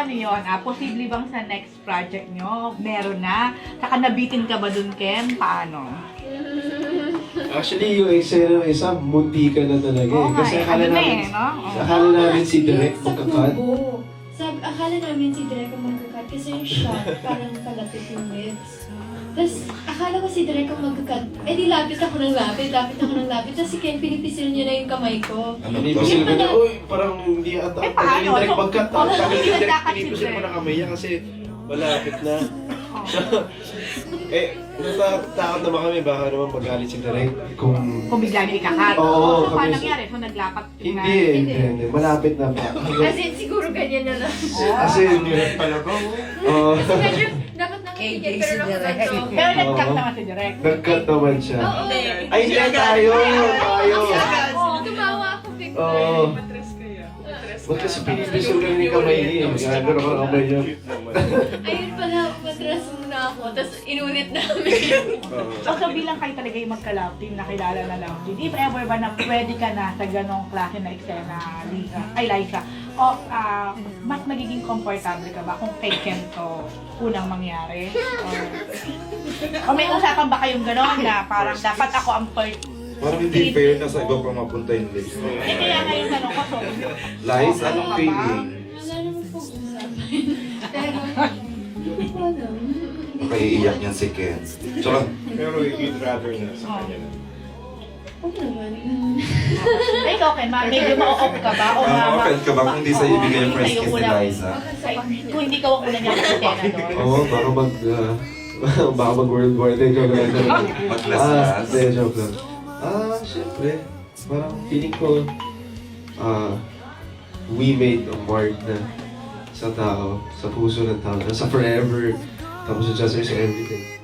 paano yun? Posible bang sa next project nyo? Meron na? Saka nabitin ka ba dun, Ken? Paano? Actually, yung eksena ng isa, munti ka na talaga Oo nga Kasi eh. akala Ano na namin, eh, no? Oo. akala namin si Direk Sa magkakat. tubo. Akala namin si Direk ang magkakat kasi yung shot parang kalapit yung lips. Tapos akala ko si Direk ang magkakat. Eh di lapit ako ng lapit. Tapos si Ken pinipisil niya na yung kamay ko. Pinipisil ko na, uy, parang hindi ata. Eh, paano? Yung Direk So, magkat. paano Sabi hindi ni Direk, nagkakat si pinipisil ko Direk? na kamay niya kasi malapit na. Oo. Natatakot naman kami, baka naman magalit si Direk Kung bigla niyo ikakat. Oo, So, paano kami- nangyari? So, naglapat yung Hindi eh, hindi. Malapit na pa. As in siguro ganyan na lang. Kasi Direk pala ko. Oo. Medyo dapat nakikigil pero nakakanto. Pero nag-cut Oo. naman si Direk. Nag-cut naman siya. Oo. Ay, hindi tayo! Tayo! Oo, tumawa ako bigla. Oo. Ba't kasi pinipisil ka rin yung kamay niya eh. Gano'n ako ang kamay niya. Ayun pala, matras muna ako. Tapos inulit namin. So bilang kayo talaga yung magka-love team, nakilala na love team, if ever ba na pwede ka na sa ganong klase na eksena, Liza, o mas magiging komportable ka ba kung kay Ken to unang mangyari? O may usapan ba kayong ganon na parang dapat ako ang first? Parang hindi fair na sa iba pa mapunta yung list. Eh kaya nga yung tanong ko, so, Lies, anong feeling? Wala naman pong usapan. Pero, hindi ko alam. Makaiiyak niyan si Ken. Tsaka, Pero you'd rather na sa kanya na. Oo naman. Ay, ikaw, Ken, medyo ma-off ka ba? O ma-offend ka ba kung hindi sa'yo ibigay yung first kiss ni Liza? Kung hindi ka ang unang niya sa eksena doon. Oo, baka mag-World War. Hindi, joke lang. Mag-last-last. Hindi, joke lang. Siyempre, parang feeling ko, we made a mark na sa tao, sa puso ng tao, sa forever, tapos sa just everything.